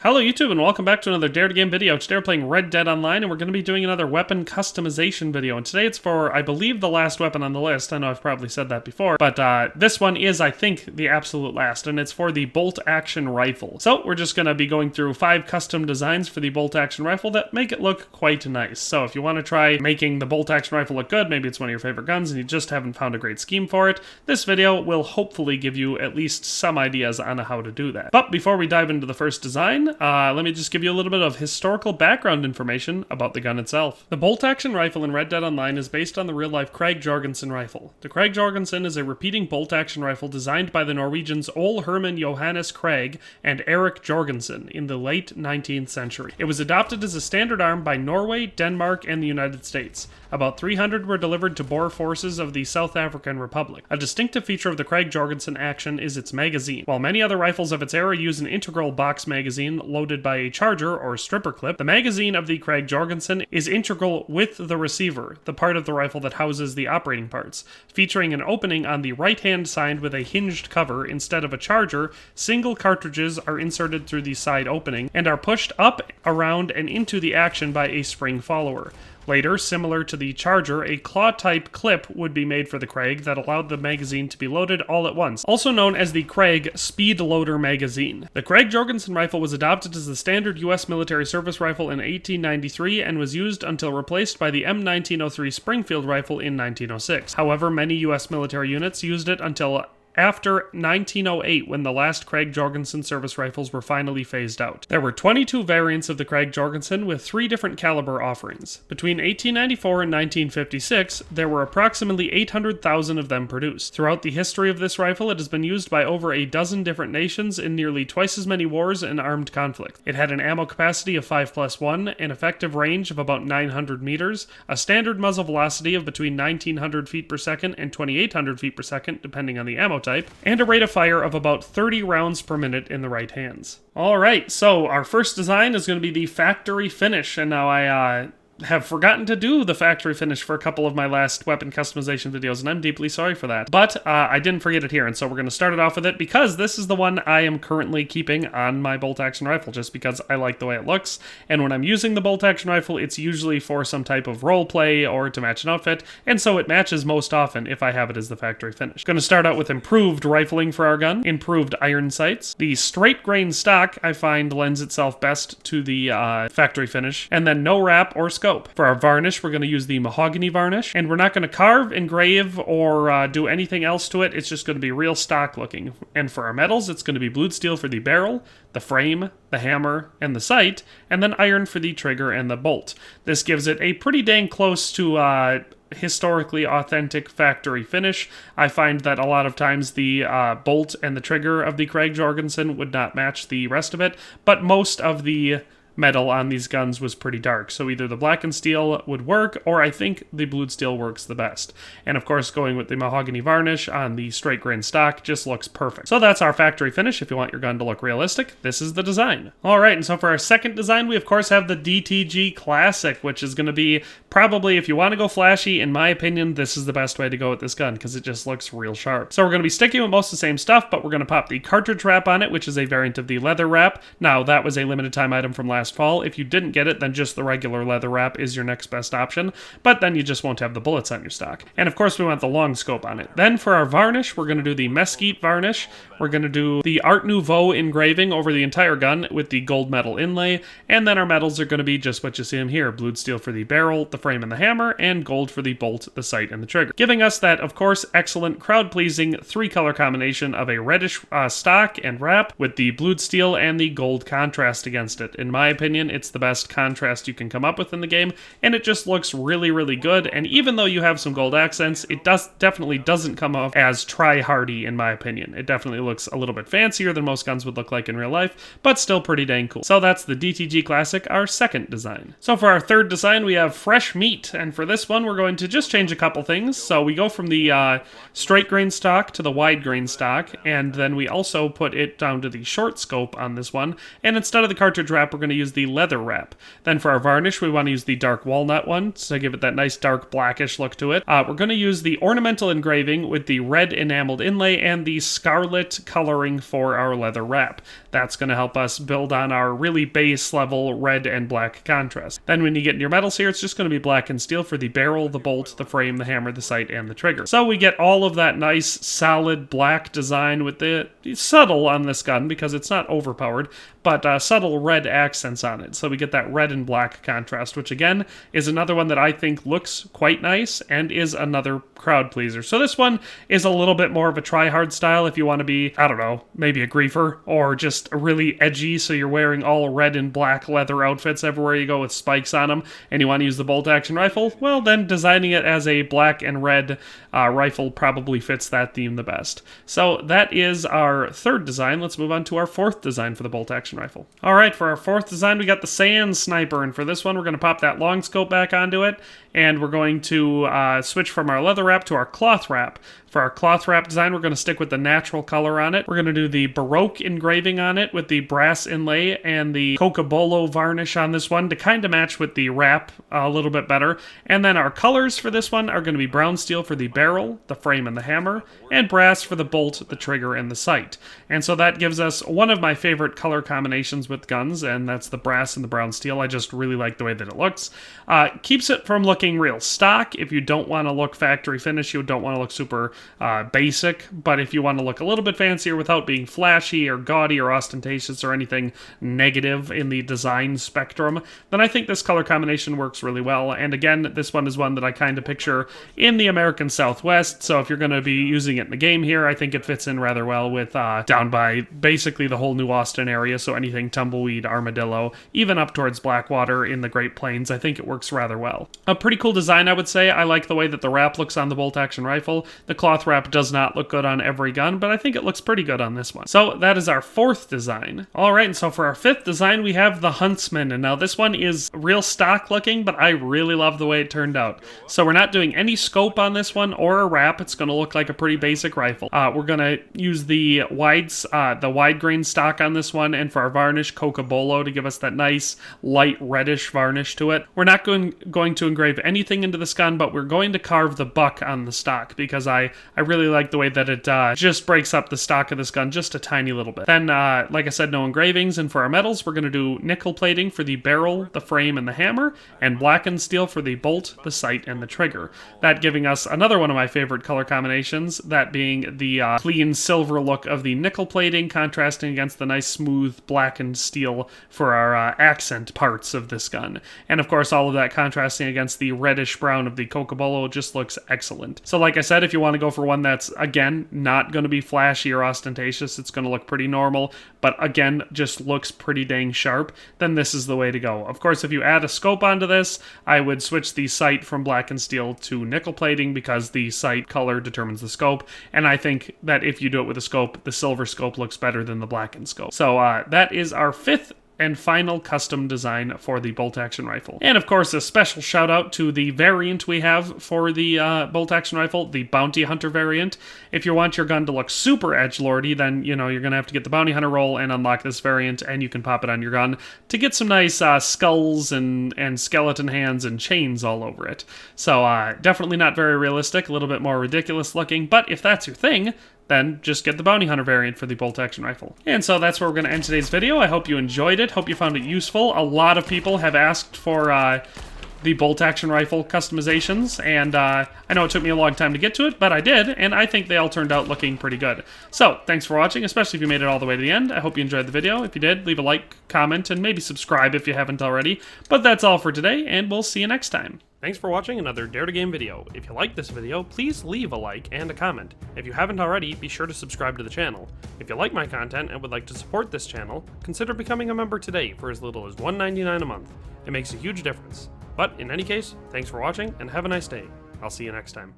Hello YouTube and welcome back to another Dare to Game video. Today we're playing Red Dead Online and we're going to be doing another weapon customization video. And today it's for, I believe, the last weapon on the list. I know I've probably said that before, but this one is, I think, the absolute last, and it's for the bolt-action rifle. So we're just going to be going through 5 custom designs for the bolt-action rifle that make it look quite nice. So if you want to try making the bolt-action rifle look good, maybe it's one of your favorite guns and you just haven't found a great scheme for it, this video will hopefully give you at least some ideas on how to do that. But before we dive into the first design, let me just give you a little bit of historical background information about the gun itself. The bolt-action rifle in Red Dead Online is based on the real-life Krag-Jørgensen rifle. The Krag-Jørgensen is a repeating bolt-action rifle designed by the Norwegians Ole Herman Johannes Krag and Erik Jørgensen in the late 19th century. It was adopted as a standard arm by Norway, Denmark, and the United States. About 300 were delivered to Boer forces of the South African Republic. A distinctive feature of the Krag-Jørgensen action is its magazine. While many other rifles of its era use an integral box magazine loaded by a charger or stripper clip, the magazine of the Krag-Jørgensen is integral with the receiver, the part of the rifle that houses the operating parts. Featuring an opening on the right-hand side with a hinged cover instead of a charger, single cartridges are inserted through the side opening and are pushed up, around, and into the action by a spring follower. Later, similar to the Charger, a claw-type clip would be made for the Krag that allowed the magazine to be loaded all at once, also known as the Krag Speed Loader Magazine. The Krag-Jørgensen rifle was adopted as the standard U.S. military service rifle in 1893 and was used until replaced by the M1903 Springfield rifle in 1906. However, many U.S. military units used it until after 1908, when the last Krag-Jørgensen service rifles were finally phased out. There were 22 variants of the Krag-Jørgensen with 3 different caliber offerings. Between 1894 and 1956, there were approximately 800,000 of them produced. Throughout the history of this rifle, it has been used by over a dozen different nations in nearly twice as many wars and armed conflict. It had an ammo capacity of 5+1, an effective range of about 900 meters, a standard muzzle velocity of between 1900 feet per second and 2800 feet per second, depending on the ammo type, and a rate of fire of about 30 rounds per minute in the right hands. Alright, so our first design is going to be the factory finish, and now I have forgotten to do the factory finish for a couple of my last weapon customization videos, and I'm deeply sorry for that. But I didn't forget it here, and so we're going to start it off with it because this is the one I am currently keeping on my bolt-action rifle, just because I like the way it looks, and when I'm using the bolt-action rifle, it's usually for some type of role play or to match an outfit, and so it matches most often if I have it as the factory finish. Going to start out with improved rifling for our gun, improved iron sights. The straight grain stock I find lends itself best to the factory finish, and then no wrap or scope. For our varnish, we're going to use the mahogany varnish, and we're not going to carve, engrave, or do anything else to it. It's just going to be real stock looking. And for our metals, it's going to be blued steel for the barrel, the frame, the hammer, and the sight, and then iron for the trigger and the bolt. This gives it a pretty dang close to historically authentic factory finish. I find that a lot of times the bolt and the trigger of the Krag-Jørgensen would not match the rest of it, but most of the metal on these guns was pretty dark, so either the blackened steel would work, or I think the blued steel works the best. And of course, going with the mahogany varnish on the straight grain stock just looks perfect. So that's our factory finish. If you want your gun to look realistic, this is the design. Alright, and so for our second design, we of course have the DTG-CLASSIC, which is going to be probably, if you want to go flashy, in my opinion, this is the best way to go with this gun, because it just looks real sharp. So we're going to be sticking with most of the same stuff, but we're going to pop the cartridge wrap on it, which is a variant of the leather wrap. Now, that was a limited time item from last fall. If you didn't get it, then just the regular leather wrap is your next best option, but then you just won't have the bullets on your stock. And of course, we want the long scope on it. Then for our varnish, we're going to do the mesquite varnish. We're going to do the Art Nouveau engraving over the entire gun with the gold metal inlay, and then our metals are going to be just what you see them here: blued steel for the barrel, the frame, and the hammer, and gold for the bolt, the sight, and the trigger. Giving us that, of course, excellent crowd-pleasing 3-color combination of a reddish stock and wrap with the blued steel and the gold contrast against it. In my opinion, it's the best contrast you can come up with in the game, and it just looks really, really good. And even though you have some gold accents, it definitely doesn't come off as try-hardy, in my opinion. It definitely looks a little bit fancier than most guns would look like in real life, but still pretty dang cool. So that's the DTG-CLASSIC, our second design. So for our third design, we have fresh meat, and for this one, we're going to just change a couple things. So we go from the straight grain stock to the wide grain stock, and then we also put it down to the short scope on this one, and instead of the cartridge wrap, we're going to use use the leather wrap. Then for our varnish, we want to use the dark walnut one to give it that nice dark blackish look to it. We're going to use the ornamental engraving with the red enameled inlay and the scarlet coloring for our leather wrap. That's going to help us build on our really base level red and black contrast. Then when you get in your metals here, it's just going to be black and steel for the barrel, the bolt, the frame, the hammer, the sight, and the trigger. So we get all of that nice solid black design with the subtle on this gun because it's not overpowered, but subtle red accents on it. So we get that red and black contrast, which again is another one that I think looks quite nice and is another crowd pleaser. So this one is a little bit more of a try-hard style if you want to be, I don't know, maybe a griefer or just really edgy, so you're wearing all red and black leather outfits everywhere you go with spikes on them, and you want to use the bolt-action rifle, well then designing it as a black and red rifle probably fits that theme the best. So that is our third design. Let's move on to our fourth design for the bolt-action rifle. Alright, for our fourth design we got the sand sniper, and for this one we're going to pop that long scope back onto it, and we're going to switch from our leather wrap to our cloth wrap. For our cloth wrap design, we're going to stick with the natural color on it. We're going to do the Baroque engraving on it with the brass inlay and the Cocobolo varnish on this one to kind of match with the wrap a little bit better. And then our colors for this one are going to be brown steel for the barrel, the frame, and the hammer, and brass for the bolt, the trigger, and the sight. And so that gives us one of my favorite color combinations with guns, and that's the brass and the brown steel. I just really like the way that it looks. Keeps it from looking real stock. If you don't want to look factory finish, you don't want to look super basic, but if you want to look a little bit fancier without being flashy or gaudy or ostentatious or anything negative in the design spectrum, then I think this color combination works really well. And again, this one is one that I kind of picture in the American Southwest, so if you're going to be using it in the game here, I think it fits in rather well with down by basically the whole New Austin area, so anything Tumbleweed, Armadillo, even up towards Blackwater in the Great Plains, I think it works rather well. A pretty cool design, I would say. I like the way that the wrap looks on the bolt-action rifle. The cloth wrap does not look good on every gun, but I think it looks pretty good on this one. So that is our fourth design. Alright, and so for our fifth design, we have the HUNTSMAN, and now this one is real stock looking, but I really love the way it turned out. So we're not doing any scope on this one or a wrap. It's going to look like a pretty basic rifle. We're going to use the wide grain stock on this one, and for our varnish, Cocobolo to give us that nice light reddish varnish to it. We're not going to engrave anything into this gun, but we're going to carve the buck on the stock because I really like the way that it just breaks up the stock of this gun just a tiny little bit. Then, like I said, no engravings, and for our metals, we're going to do nickel plating for the barrel, the frame, and the hammer, and blackened steel for the bolt, the sight, and the trigger. That giving us another one of my favorite color combinations, that being the clean silver look of the nickel plating contrasting against the nice smooth blackened steel for our accent parts of this gun. And of course, all of that contrasting against the reddish brown of the Cocobolo just looks excellent. So like I said, if you want to go for one that's, again, not going to be flashy or ostentatious, it's going to look pretty normal, but again, just looks pretty dang sharp, then this is the way to go. Of course, if you add a scope onto this, I would switch the sight from black and steel to nickel plating because the sight color determines the scope, and I think that if you do it with a scope, the silver scope looks better than the blackened scope. So that is our fifth and final custom design for the bolt-action rifle. And of course, a special shout out to the variant we have for the bolt-action rifle, the Bounty Hunter variant. If you want your gun to look super edgelordy, then you're going to have to get the Bounty Hunter roll and unlock this variant, and you can pop it on your gun to get some nice skulls and skeleton hands and chains all over it. So definitely not very realistic, a little bit more ridiculous looking, but if that's your thing, then just get the Bounty Hunter variant for the bolt-action rifle. And so that's where we're going to end today's video. I hope you enjoyed it. Hope you found it useful. A lot of people have asked for the bolt-action rifle customizations, and I know it took me a long time to get to it, but I did, and I think they all turned out looking pretty good. So, thanks for watching, especially if you made it all the way to the end. I hope you enjoyed the video. If you did, leave a like, comment, and maybe subscribe if you haven't already. But that's all for today, and we'll see you next time. Thanks for watching another Dare to Game video. If you liked this video, please leave a like and a comment. If you haven't already, be sure to subscribe to the channel. If you like my content and would like to support this channel, consider becoming a member today for as little as $1.99 a month. It makes a huge difference. But in any case, thanks for watching and have a nice day. I'll see you next time.